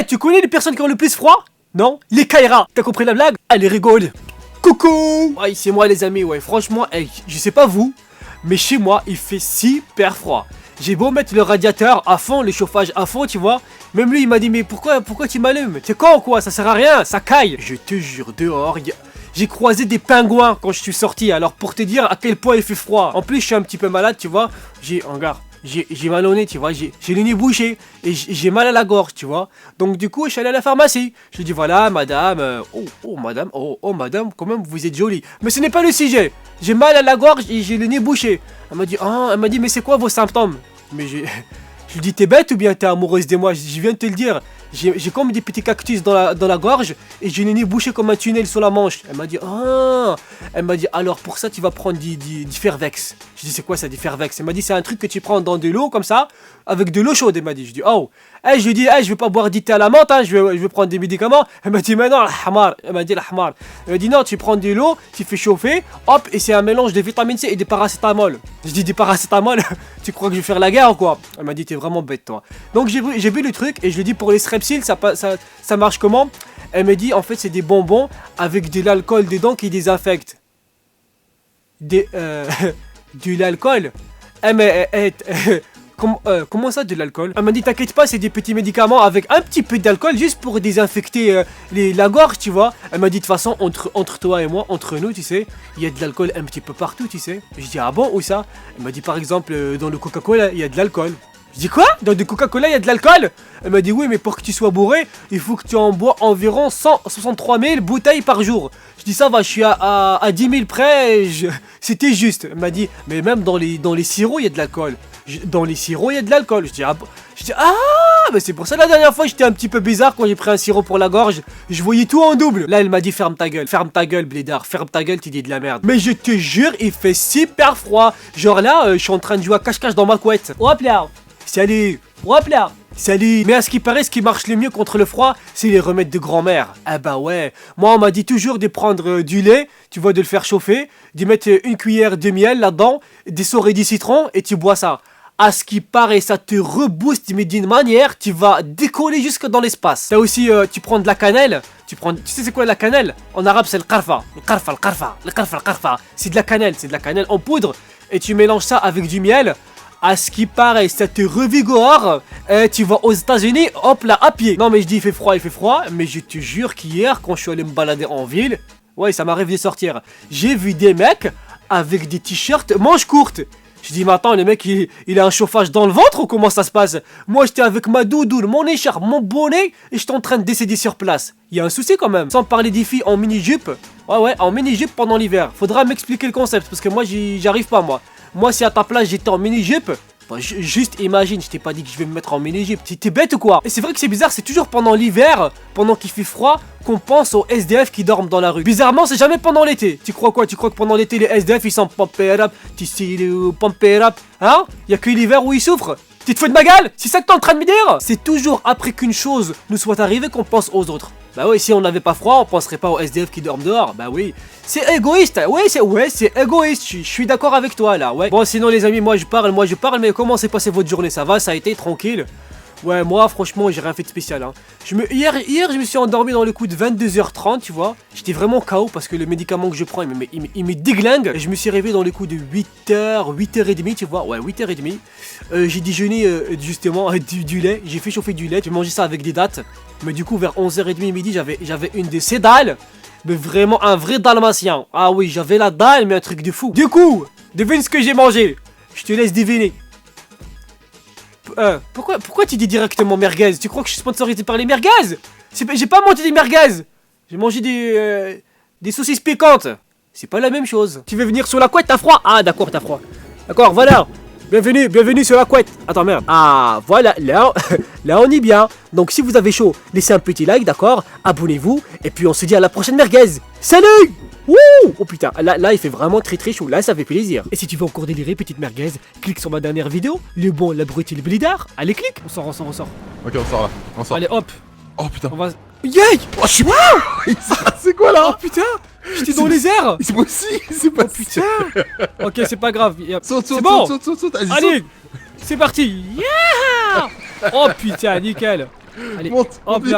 Eh, tu connais les personnes qui ont le plus froid? Non? Les Kaira. T'as compris la blague? Allez, rigole. Coucou. Ouais, c'est moi les amis, ouais. Franchement, je sais pas vous, mais chez moi, il fait super froid. J'ai beau mettre le radiateur à fond, le chauffage à fond, tu vois. Même lui, il m'a dit, mais pourquoi tu m'allumes? T'es con quoi? Ça sert à rien, ça caille. Je te jure, dehors, j'ai croisé des pingouins quand je suis sorti. Alors pour te dire à quel point il fait froid. En plus, je suis un petit peu malade, tu vois. Regarde, j'ai mal au nez, tu vois. J'ai le nez bouché et j'ai mal à la gorge, tu vois. Donc du coup, je suis allé à la pharmacie. Je lui ai dit, voilà, madame. Madame, quand même, vous êtes jolie. Mais ce n'est pas le sujet. J'ai mal à la gorge et j'ai le nez bouché. Elle m'a dit, mais c'est quoi vos symptômes? Mais je lui dis, t'es bête ou bien t'es amoureuse de moi? Je viens de te le dire. J'ai comme des petits cactus dans la gorge et j'ai le nez bouché comme un tunnel sur la manche. Elle m'a dit, alors pour ça tu vas prendre du Fervex. Je dis, c'est quoi ça, du Fervex? Elle m'a dit, c'est un truc que tu prends dans de l'eau comme ça, avec de l'eau chaude. Elle m'a dit, je dis, oh. Je lui ai dit, je vais pas boire du thé à la menthe, hein, je vais prendre des médicaments. Elle m'a dit, mais non, l'hamar. Elle m'a dit, l'hamar. Elle m'a dit, non, tu prends de l'eau, tu fais chauffer, hop, et c'est un mélange de vitamine C et de paracétamol. Je dis, du paracétamol, tu crois que je vais faire la guerre ou quoi? Elle m'a dit, t'es vraiment bête toi. Donc j'ai vu le truc et je lui ai dit, pour les strepsils, ça marche comment? Elle m'a dit, en fait, c'est des bonbons avec de l'alcool dedans qui désinfecte. De l'alcool? Comment ça, de l'alcool? Elle m'a dit, t'inquiète pas, c'est des petits médicaments avec un petit peu d'alcool juste pour désinfecter la gorge, tu vois. Elle m'a dit, de toute façon, entre toi et moi, entre nous, tu sais, il y a de l'alcool un petit peu partout, tu sais. Je dis, ah bon, où ça? Elle m'a dit, par exemple, dans le Coca-Cola, il y a de l'alcool. Je dis quoi? Dans du Coca-Cola, il y a de l'alcool? Elle m'a dit, oui, mais pour que tu sois bourré, il faut que tu en bois environ 163 000 bouteilles par jour. Je dis, ça va, je suis à 10 000 près, c'était juste. Elle m'a dit, mais même dans les sirops, il y a de l'alcool. Dans les sirops, il y a de l'alcool. Je dis, mais c'est pour ça la dernière fois, j'étais un petit peu bizarre quand j'ai pris un sirop pour la gorge. Je voyais tout en double. Là, elle m'a dit, ferme ta gueule, blédard, ferme ta gueule, tu dis de la merde. Mais je te jure, il fait super froid. Genre là, je suis en train de jouer à cache-cache dans ma couette. Hop là. Salut. Hop là. Salut. Mais à ce qui paraît, ce qui marche le mieux contre le froid, c'est les remèdes de grand-mère. Ah bah ouais. Moi, on m'a dit toujours de prendre du lait, tu vois, de le faire chauffer, d'y mettre une cuillère de miel là-dedans, des sorts du citron, et tu bois ça. À ce qui paraît, ça te rebooste, mais d'une manière, tu vas décoller jusque dans l'espace. T'as aussi, tu prends de la cannelle. Tu sais c'est quoi la cannelle? En arabe, c'est le karfa. Le karfa. C'est de la cannelle en poudre. Et tu mélanges ça avec du miel. À ce qui paraît, ça te revigore. Et tu vas aux États-Unis, hop là, à pied. Non, mais je dis, il fait froid. Mais je te jure qu'hier, quand je suis allé me balader en ville, ouais, ça m'arrive de sortir. J'ai vu des mecs avec des t-shirts manches courtes. Je dis, mais attends, le mec, il a un chauffage dans le ventre ou comment ça se passe? Moi, j'étais avec ma doudoune, mon écharpe, mon bonnet et j'étais en train de décéder sur place. Il y a un souci quand même. Sans parler des filles en mini-jupe. Ouais, en mini-jupe pendant l'hiver. Faudra m'expliquer le concept parce que moi, j'y arrive pas, moi. Moi, si à ta place, j'étais en mini-jupe, bah, juste imagine, je t'ai pas dit que je vais me mettre en mini-jupe. T'es bête ou quoi? Et c'est vrai que c'est bizarre, c'est toujours pendant l'hiver, pendant qu'il fait froid, qu'on pense aux SDF qui dorment dans la rue. Bizarrement, c'est jamais pendant l'été. Tu crois quoi? Tu crois que pendant l'été, les SDF, ils sont pompés up? Tu sais, pompés up? Hein? Y'a que l'hiver où ils souffrent? Tu te fous de ma gueule? C'est ça que t'es en train de me dire? C'est toujours après qu'une chose nous soit arrivée qu'on pense aux autres. Bah oui, si on n'avait pas froid, on penserait pas aux SDF qui dorment dehors. Bah oui, c'est égoïste. Ouais, c'est égoïste. Je suis d'accord avec toi là. Ouais. Bon, sinon les amis, moi je parle. Mais comment s'est passée votre journée? Ça va? Ça a été tranquille? Ouais, moi franchement, j'ai rien fait de spécial. Hein. Hier, je me suis endormi dans le coup de 22h30, tu vois. J'étais vraiment KO parce que le médicament que je prends, il me déglingue. Et je me suis réveillé dans le coup de 8h, 8h30, tu vois. Ouais, 8h30. J'ai déjeuné justement du lait. J'ai fait chauffer du lait. J'ai mangé ça avec des dattes. Mais du coup, vers 11h30 midi, j'avais une de ces dalles. Mais vraiment un vrai dalmatien. Ah oui, j'avais la dalle, mais un truc de fou. Du coup, devine ce que j'ai mangé. Je te laisse deviner. Pourquoi tu dis directement merguez? Tu crois que je suis sponsorisé par les merguez? J'ai pas mangé des merguez. J'ai mangé des saucisses piquantes. C'est pas la même chose. Tu veux venir sur la couette? T'as froid? Ah d'accord, t'as froid. D'accord, voilà. Bienvenue sur la couette. Attends, merde. Ah, voilà, là on est bien. Donc si vous avez chaud, laissez un petit like, d'accord? Abonnez-vous. Et puis on se dit à la prochaine merguez. Salut! Wouh! Oh putain, là il fait vraiment très chaud, là ça fait plaisir. Et si tu veux encore délirer, petite merguez, clique sur ma dernière vidéo, le bon, la brute et le blidard. Allez, clique. On sort. Ok, on sort là, on sort. Allez, hop. Oh putain. On va... Yay! Oh, je suis... C'est quoi là? Oh putain! J'étais dans les airs! C'est moi aussi! C'est pas... Oh putain! Ok, c'est pas grave. Saute, allez! C'est parti! Yeah! Oh putain, nickel! Allez, monte, hop là!